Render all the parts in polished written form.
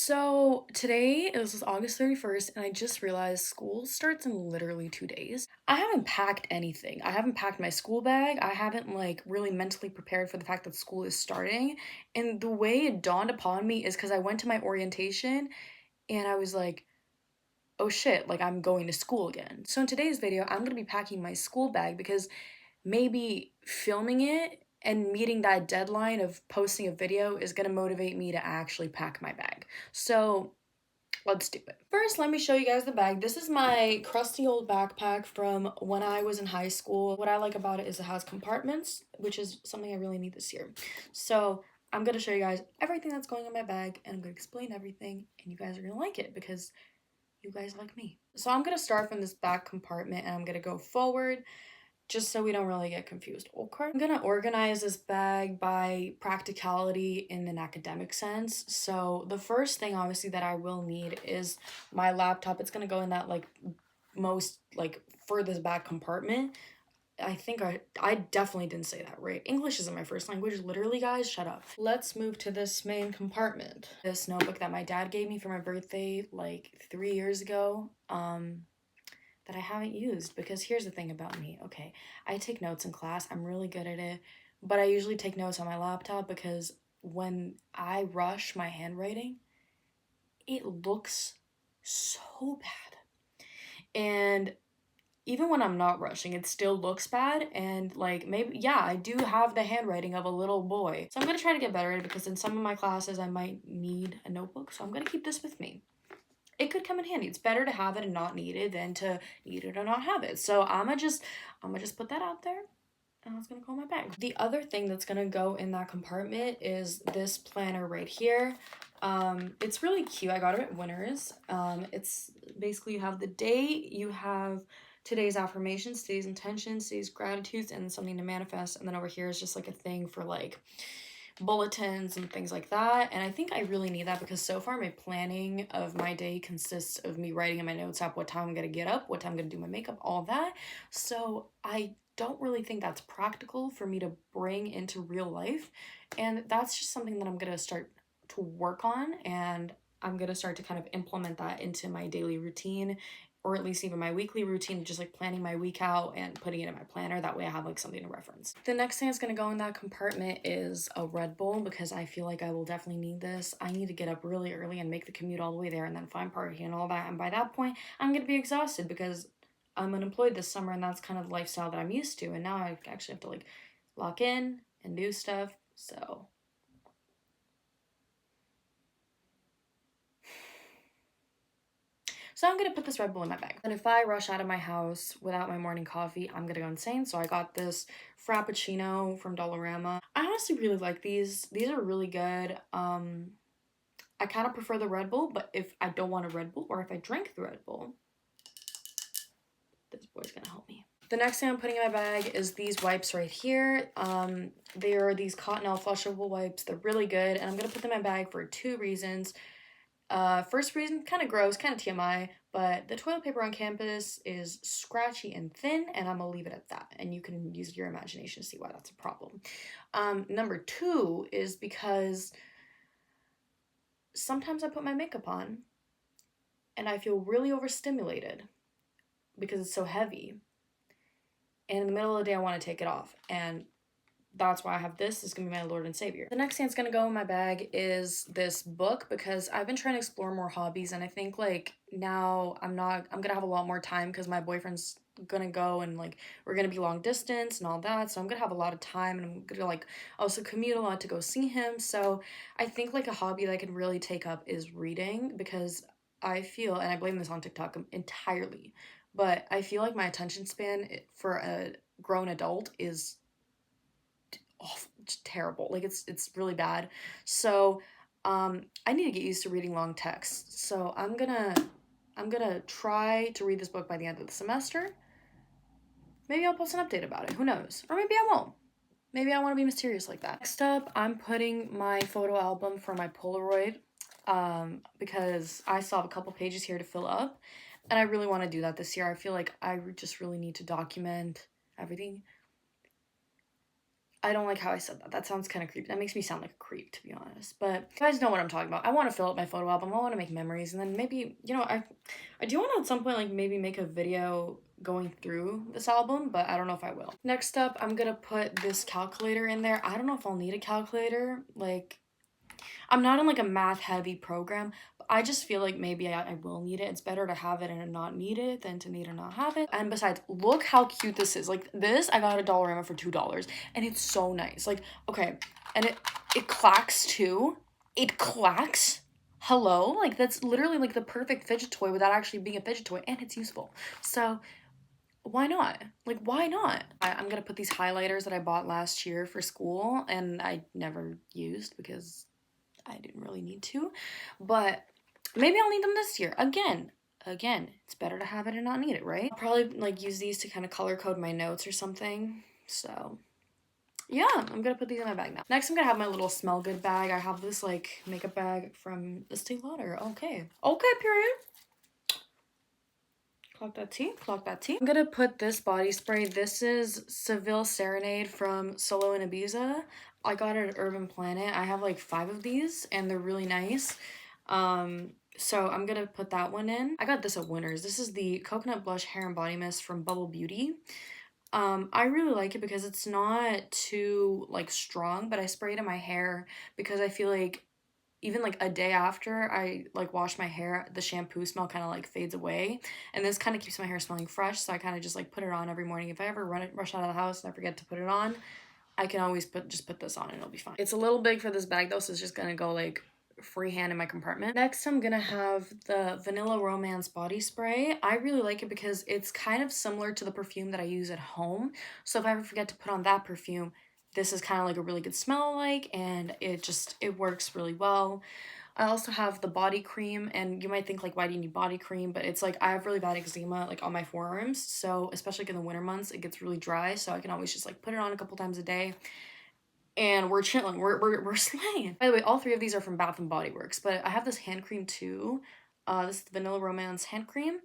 So today is August 31st, and I just realized school starts in literally 2 days. I haven't packed anything. I haven't packed my school bag. I haven't really mentally prepared for the fact that school is starting. And the way it dawned upon me is because I went to my orientation and I was like, oh shit, like I'm going to school again. So in today's video, I'm gonna be packing my school bag because maybe filming it and meeting that deadline of posting a video is gonna motivate me to actually pack my bag. So let's do it. First, let me show you guys the bag. This is my crusty old backpack from when I was in high school. What I like about it is it has compartments, which is something I really need this year. So I'm gonna show you guys everything that's going in my bag and I'm gonna explain everything and you guys are gonna like it because you guys like me. So I'm gonna start from this back compartment and I'm gonna go forward just so we don't really get confused. Okay. I'm gonna organize this bag by practicality in an academic sense. So the first thing obviously that I will need is my laptop. It's gonna go in that most furthest back compartment. I think I definitely didn't say that right. English isn't my first language. Literally, guys, shut up. Let's move to this main compartment. This notebook that my dad gave me for my birthday like 3 years ago. That I haven't used because here's the thing about me. Okay, I take notes in class. I'm really good at it, but I usually take notes on my laptop because when I rush my handwriting, it looks so bad. And even when I'm not rushing, it still looks bad. And maybe, yeah, I do have the handwriting of a little boy. So I'm gonna try to get better at it because in some of my classes, I might need a notebook. So I'm gonna keep this with me. It could come in handy. It's better to have it and not need it than to need it or not have it. So I'm gonna just put that out there and that's gonna go in my bag. The other thing that's gonna go in that compartment is this planner right here. It's really cute. I got it at Winners. It's basically you have the date, you have today's affirmations, today's intentions, today's gratitudes, and something to manifest. And then over here is just like a thing for bulletins and things like that. And I think I really need that because so far my planning of my day consists of me writing in my notes app what time I'm gonna get up, what time I'm gonna do my makeup, all that. So I don't really think that's practical for me to bring into real life. And that's just something that I'm gonna start to work on, and I'm gonna start to kind of implement that into my daily routine, or at least even my weekly routine, just planning my week out and putting it in my planner. That way I have something to reference. The next thing that's gonna go in that compartment is a Red Bull because I feel like I will definitely need this. I need to get up really early and make the commute all the way there and then find parking and all that. And by that point, I'm gonna be exhausted because I'm unemployed this summer and that's kind of the lifestyle that I'm used to. And now I actually have to lock in and do stuff. So I'm gonna put this Red Bull in my bag. And if I rush out of my house without my morning coffee, I'm gonna go insane. So I got this Frappuccino from Dollarama. I honestly really like these. These are really good. I kind of prefer the Red Bull, but if I don't want a Red Bull or if I drink the Red Bull, this boy's gonna help me. The next thing I'm putting in my bag is these wipes right here. They are these Cottonelle flushable wipes. They're really good, and I'm gonna put them in my bag for two reasons. First reason, kind of gross, kind of TMI, but the toilet paper on campus is scratchy and thin, and I'm gonna leave it at that. And you can use your imagination to see why that's a problem. Number two is because sometimes I put my makeup on and I feel really overstimulated because it's so heavy. And in the middle of the day, I want to take it off. And that's why I have this. This is gonna be my Lord and Savior. The next thing that's gonna go in my bag is this book because I've been trying to explore more hobbies, and I think now I'm gonna have a lot more time because my boyfriend's gonna go and we're gonna be long distance and all that. So I'm gonna have a lot of time and I'm gonna also commute a lot to go see him. So I think a hobby that I can really take up is reading because I feel, and I blame this on TikTok entirely, but I feel like my attention span for a grown adult is awful, just terrible. It's really bad. So I need to get used to reading long texts. So I'm gonna try to read this book by the end of the semester. Maybe I'll post an update about it. Who knows? Or maybe I won't. Maybe I want to be mysterious like that. Next up, I'm putting my photo album for my Polaroid because I still have a couple pages here to fill up, and I really want to do that this year. I feel like I just really need to document everything. I don't like how I said that. That sounds kind of creepy. That makes me sound like a creep, to be honest. But you guys know what I'm talking about. I want to fill up my photo album. I want to make memories. And then maybe, I do want to at some point, like, maybe make a video going through this album, but I don't know if I will. Next up, I'm going to put this calculator in there. I don't know if I'll need a calculator. Like, I'm not in like a math heavy program, but I just feel like maybe I will need it. It's better to have it and not need it than to need and not have it. And besides, look how cute this is. Like this, I got a Dollarama for $2 and it's so nice. Like, okay, and it clacks too. It clacks. Hello? Like that's literally like the perfect fidget toy without actually being a fidget toy, and it's useful. So why not? Like, why not? I'm gonna put these highlighters that I bought last year for school and I never used because I didn't really need to, but maybe I'll need them this year. Again, it's better to have it and not need it, right? I'll probably like use these to kind of color code my notes or something. So yeah, I'm gonna put these in my bag now. Next, I'm gonna have my little smell good bag. I have this like makeup bag from Estee Lauder. Okay, period. Clock that tea, clock that tea. I'm gonna put this body spray. This is Seville Serenade from Solo and Ibiza. I got it at Urban Planet. I have like 5 of these and they're really nice. So I'm gonna put that one in. I got this at Winners. This is the Coconut Blush Hair and Body Mist from Bubble Beauty. I really like it because it's not too like strong, but I spray it in my hair because I feel like even like a day after I like wash my hair, the shampoo smell kind of like fades away, and this kind of keeps my hair smelling fresh. So I kind of just like put it on every morning. If I ever rush out of the house and I forget to put it on, I can always put this on and it'll be fine. It's a little big for this bag though, so it's just gonna go like freehand in my compartment. Next, I'm gonna have the Vanilla Romance body spray. I really like it because it's kind of similar to the perfume that I use at home. So if I ever forget to put on that perfume, this is kind of like a really good smell like, and it works really well. I also have the body cream, and you might think like, why do you need body cream? But it's like I have really bad eczema like on my forearms, so especially like in the winter months, it gets really dry. So I can always just like put it on a couple times a day, and we're chilling. We're slaying. By the way, all 3 of these are from Bath and Body Works, but I have this hand cream too. This is the Vanilla Romance hand cream,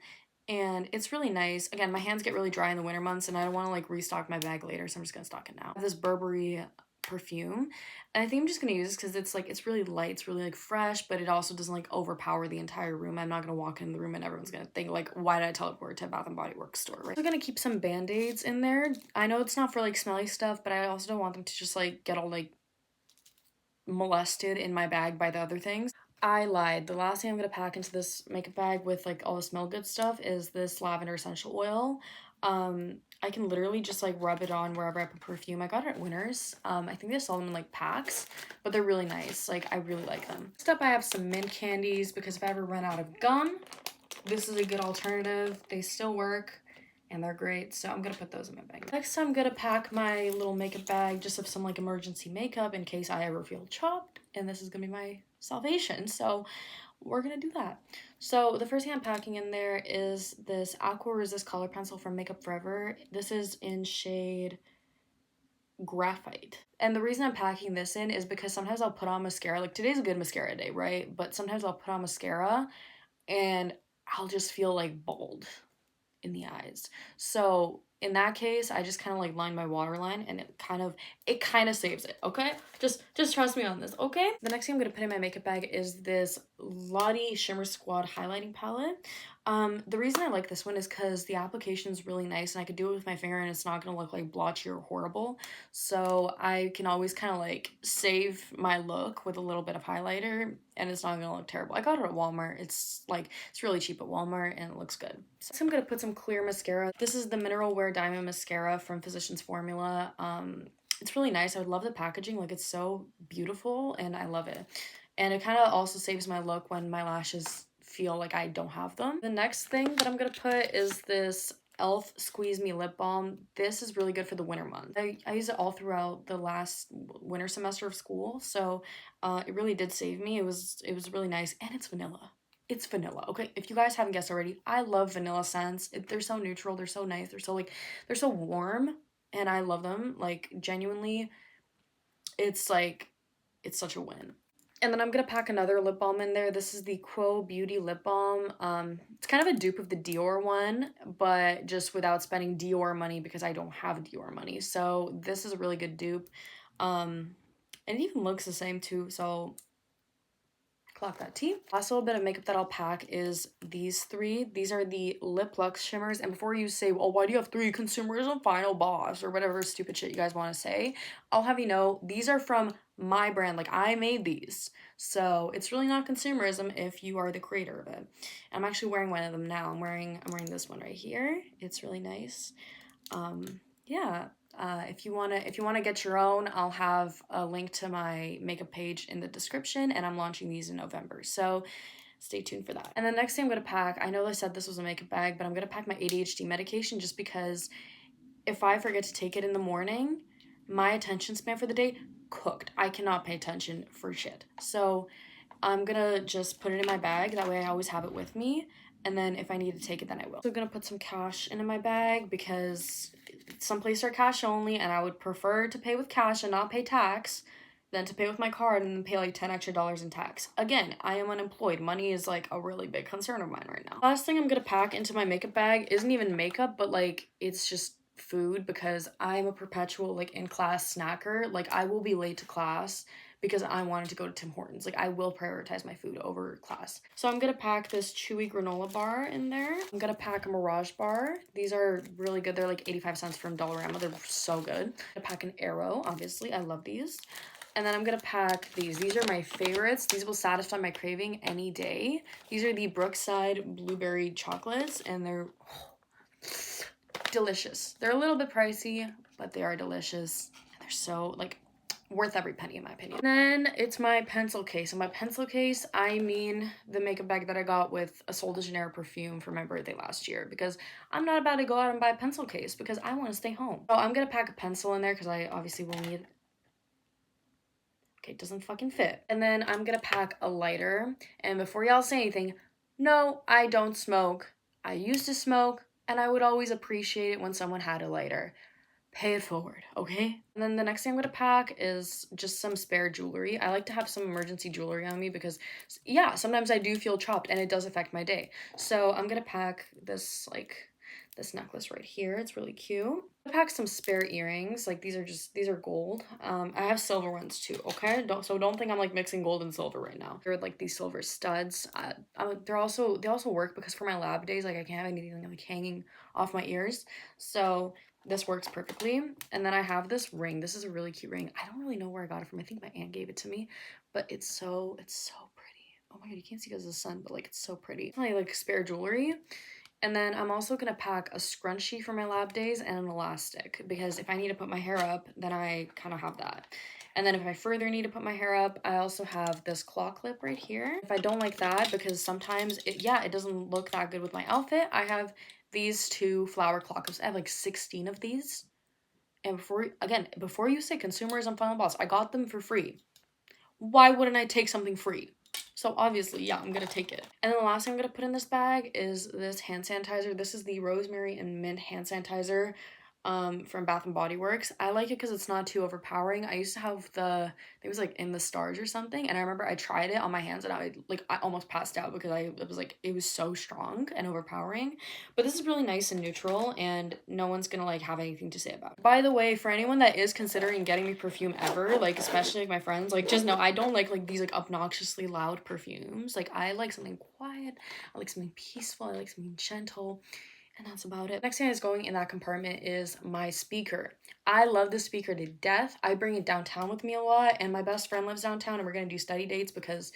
and it's really nice. Again, my hands get really dry in the winter months, and I don't want to like restock my bag later, so I'm just gonna stock it now. I have this Burberry perfume, and I think I'm just gonna use this because it's really light, it's really like fresh, but it also doesn't like overpower the entire room. I'm not gonna walk in the room and everyone's gonna think like, why did I teleport to a Bath and Body Works store, right? I'm gonna keep some band-aids in there. I know it's not for like smelly stuff, but I also don't want them to just like get all like molested in my bag by the other things. I lied. The last thing I'm gonna pack into this makeup bag with like all the smell good stuff is this lavender essential oil. I can literally just like rub it on wherever I put perfume. I got it at Winners. I think they sell them in like packs, but they're really nice. Like I really like them. Next up, I have some mint candies because if I ever run out of gum, this is a good alternative. They still work and they're great, so I'm gonna put those in my bag. Next, I'm gonna pack my little makeup bag just of some like emergency makeup in case I ever feel chopped, and this is gonna be my salvation, so we're gonna do that. So the first thing I'm packing in there is this Aqua Resist color pencil from Makeup Forever. This is in shade Graphite. And the reason I'm packing this in is because sometimes I'll put on mascara, like today's a good mascara day, right? But sometimes I'll put on mascara and I'll just feel like bald in the eyes. So in that case, I just kind of like line my waterline and it kind of saves it, okay? Just trust me on this, okay? The next thing I'm gonna put in my makeup bag is this Lottie Shimmer Squad highlighting palette. The reason I like this one is because the application is really nice and I could do it with my finger and it's not gonna look like blotchy or horrible. So I can always kind of like save my look with a little bit of highlighter and it's not gonna look terrible. I got it at Walmart. It's really cheap at Walmart and it looks good. So I'm gonna put some clear mascara. This is the Mineral Wear Diamond Mascara from Physicians Formula. It's really nice. I would love the packaging. Like it's so beautiful and I love it. And it kind of also saves my look when my lashes feel like I don't have them. The next thing that I'm gonna put is this e.l.f. Squeeze Me Lip Balm. This is really good for the winter month. I use it all throughout the last winter semester of school, so it really did save me. It was really nice, and it's vanilla. It's vanilla, okay? If you guys haven't guessed already, I love vanilla scents. They're so neutral, they're so nice, they're so warm, and I love them. Like, genuinely, it's such a win. And then I'm gonna pack another lip balm in there. This is the Quo Beauty lip balm. It's kind of a dupe of the Dior one, but just without spending Dior money because I don't have Dior money. So this is a really good dupe. And it even looks the same too, so clock that tea. Last little bit of makeup that I'll pack is these three. These are the Lip Lux shimmers. And before you say, oh, why do you have three? Consumerism final boss, or whatever stupid shit you guys want to say, I'll have you know, these are from my brand. Like, I made these. So it's really not consumerism if you are the creator of it. I'm actually wearing one of them now. I'm wearing this one right here. It's really nice. Yeah. If you wanna get your own, I'll have a link to my makeup page in the description, and I'm launching these in November. So stay tuned for that. And the next thing I'm gonna pack, I know I said this was a makeup bag, but I'm gonna pack my ADHD medication just because if I forget to take it in the morning, my attention span for the day cooked. I cannot pay attention for shit. So I'm gonna just put it in my bag. That way I always have it with me. And then if I need to take it, then I will. So I'm gonna put some cash into my bag because some places are cash only and I would prefer to pay with cash and not pay tax than to pay with my card and then pay like $10 extra in tax. Again, I am unemployed. Money is like a really big concern of mine right now. Last thing I'm gonna pack into my makeup bag isn't even makeup, but like it's just food because I'm a perpetual like in class snacker. Like I will be late to class because I wanted to go to Tim Hortons. Like I will prioritize my food over class. So I'm gonna pack this chewy granola bar in there. I'm gonna pack a Mirage bar. These are really good. They're like 85 cents from Dollarama. They're so good. I'm gonna pack an Aero, obviously. I love these. And then I'm gonna pack these. These are my favorites. These will satisfy my craving any day. These are the Brookside blueberry chocolates and they're delicious. They're a little bit pricey, but they are delicious. And they're so like worth every penny in my opinion. Then it's my pencil case. And my pencil case, I mean the makeup bag that I got with a Sol de Janeiro perfume for my birthday last year because I'm not about to go out and buy a pencil case because I want to stay home. So I'm gonna pack a pencil in there because I obviously will need. Okay, it doesn't fucking fit. And then I'm gonna pack a lighter. And before y'all say anything, no, I don't smoke. I used to smoke and I would always appreciate it when someone had a lighter. Pay it forward, okay? And then the next thing I'm gonna pack is just some spare jewelry. I like to have some emergency jewelry on me because, yeah, sometimes I do feel chopped and it does affect my day. So I'm gonna pack this, like, this necklace right here. It's really cute. I packed some spare earrings. Like, these are gold. I have silver ones too, okay? Don't think I'm, like, mixing gold and silver right now. They're, like, these silver studs. They also work because for my lab days, like, I can't have anything, like, hanging off my ears. So this works perfectly. And then I have this ring. This is a really cute ring. I don't really know where I got it from. I think my aunt gave it to me, but it's so pretty. Oh my god, you can't see because of the sun, but like it's so pretty. I like spare jewelry. And then I'm also gonna pack a scrunchie for my lab days and an elastic because if I need to put my hair up, then I kind of have that. And then if I further need to put my hair up, I also have this claw clip right here. If I don't like that, because sometimes it doesn't look that good with my outfit, I have these two flower claw clips. I have like 16 of these. And before you say consumerism final boss, I got them for free. Why wouldn't I take something free? So obviously, yeah, I'm gonna take it. And then the last thing I'm gonna put in this bag is this hand sanitizer. This is the rosemary and mint hand sanitizer from Bath and Body Works. I like it because it's not too overpowering. I used to have it was like in the stars or something, and I remember I tried it on my hands and I almost passed out because it was so strong and overpowering. But this is really nice and neutral, and no one's gonna like have anything to say about it. By the way, for anyone that is considering getting me perfume ever, like especially like my friends, like just know I don't like these like obnoxiously loud perfumes. Like I like something quiet, I like something peaceful, I like something gentle. And that's about it. Next thing that's going in that compartment is my speaker. I love this speaker to death. I bring it downtown with me a lot, and my best friend lives downtown, and we're gonna do study dates because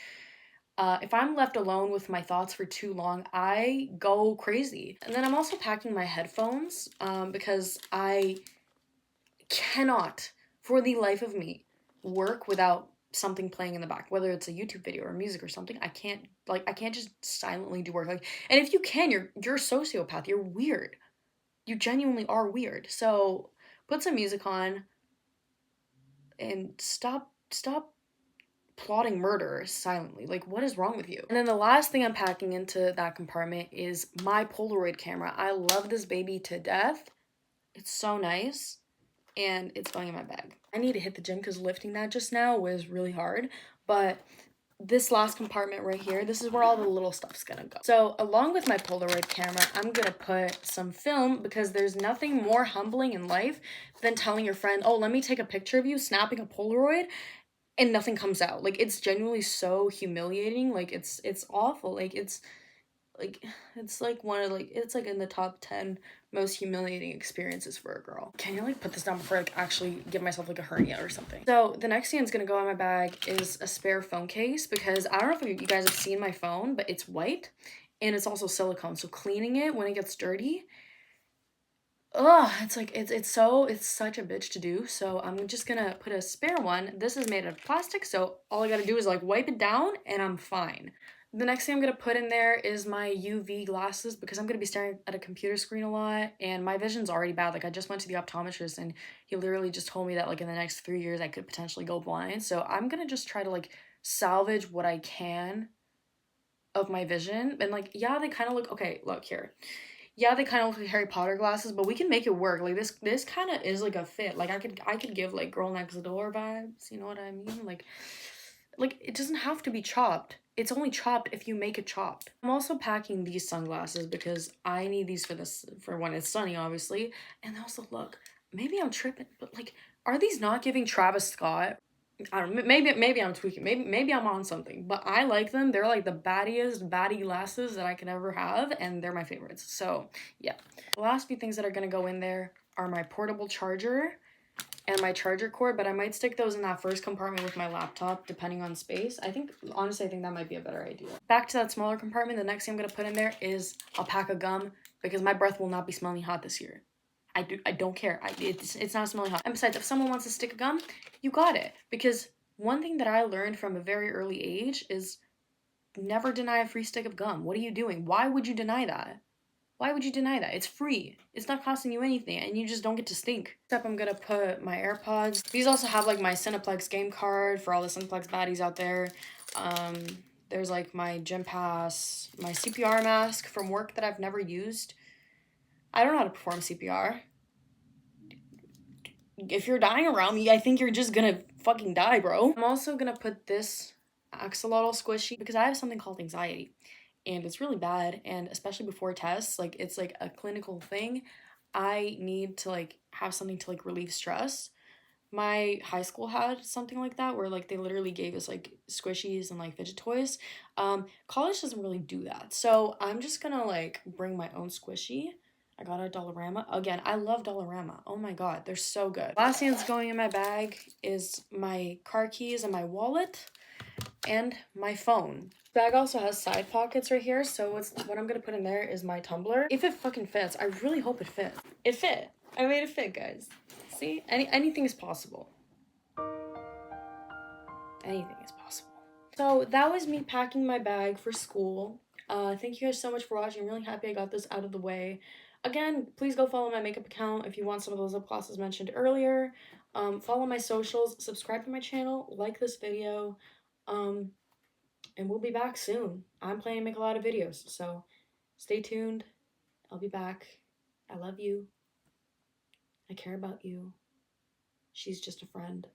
if I'm left alone with my thoughts for too long, I go crazy. And then I'm also packing my headphones because I cannot, for the life of me, work without something playing in the back, whether it's a YouTube video or music or something. I can't just silently do work. Like, and if you can, you're a sociopath. You're weird. You genuinely are weird. So put some music on and stop plotting murder silently. Like, what is wrong with you? And then the last thing I'm packing into that compartment is my Polaroid camera. I love this baby to death. It's so nice. And it's going in my bag. I need to hit the gym because lifting that just now was really hard, but this last compartment right here, this is where all the little stuff's gonna go. So along with my Polaroid camera, I'm gonna put some film because there's nothing more humbling in life than telling your friend, oh, let me take a picture of you snapping a Polaroid, and nothing comes out. Like, it's genuinely so humiliating. Like, it's awful. Like it's like one of like it's like in the top 10 most humiliating experiences for a girl. Can you like put this down before I like actually give myself like a hernia or something? So the next thing that's gonna go in my bag is a spare phone case, because I don't know if you guys have seen my phone, but it's white and it's also silicone, so cleaning it when it gets dirty, ugh, it's like it's such a bitch to do. So I'm just gonna put a spare one. This is made of plastic, so all I gotta do is like wipe it down and I'm fine. The next thing I'm gonna put in there is my UV glasses, because I'm gonna be staring at a computer screen a lot and my vision's already bad. Like, I just went to the optometrist and he literally just told me that like in the next 3 years I could potentially go blind. So I'm gonna just try to like salvage what I can of my vision. And like, yeah, they kind of look okay. Look here, yeah, they kind of look like Harry Potter glasses, but we can make it work. Like, this kind of is like a fit. Like, I could give like girl next door vibes. You know what I mean? Like it doesn't have to be chopped. It's only chopped if you make it chopped. I'm also packing these sunglasses because I need these for when it's sunny, obviously. And also, look, maybe I'm tripping, but like, are these not giving Travis Scott? I don't know, maybe I'm tweaking. Maybe I'm on something, but I like them. They're like the baddie glasses that I can ever have, and they're my favorites. So yeah. The last few things that are gonna go in there are my portable charger and my charger cord, but I might stick those in that first compartment with my laptop, depending on space. Honestly, I think that might be a better idea. Back to that smaller compartment, the next thing I'm gonna put in there is a pack of gum, because my breath will not be smelling hot this year. I don't care. It's not smelling hot. And besides, if someone wants a stick of gum, you got it. Because one thing that I learned from a very early age is never deny a free stick of gum. What are you doing? Why would you deny that? Why would you deny that? It's free. It's not costing you anything, and you just don't get to stink. Next up, I'm gonna put my AirPods. These also have like my Cineplex game card for all the Cineplex baddies out there. Um, there's like my gym pass, my CPR mask from work that I've never used. I don't know how to perform CPR. If you're dying around me, I think you're just gonna fucking die, bro. I'm also gonna put this axolotl squishy because I have something called anxiety and it's really bad, and especially before tests, like it's like a clinical thing. I need to like have something to like relieve stress. My high school had something like that where like they literally gave us like squishies and like fidget toys. College doesn't really do that. So I'm just gonna like bring my own squishy. I got a Dollarama. Again, I love Dollarama. Oh my god, they're so good. Last thing that's going in my bag is my car keys and my wallet and my phone. Bag also has side pockets right here, so what I'm gonna put in there is my tumbler. If it fucking fits, I really hope it fits. It fit. I made it fit, guys. See? Anything is possible. Anything is possible. So that was me packing my bag for school. Thank you guys so much for watching. I'm really happy I got this out of the way. Again, please go follow my makeup account if you want some of those lip glosses mentioned earlier. Follow my socials, subscribe to my channel, like this video, and we'll be back soon. I'm planning to make a lot of videos, so stay tuned. I'll be back. I love you. I care about you. She's just a friend.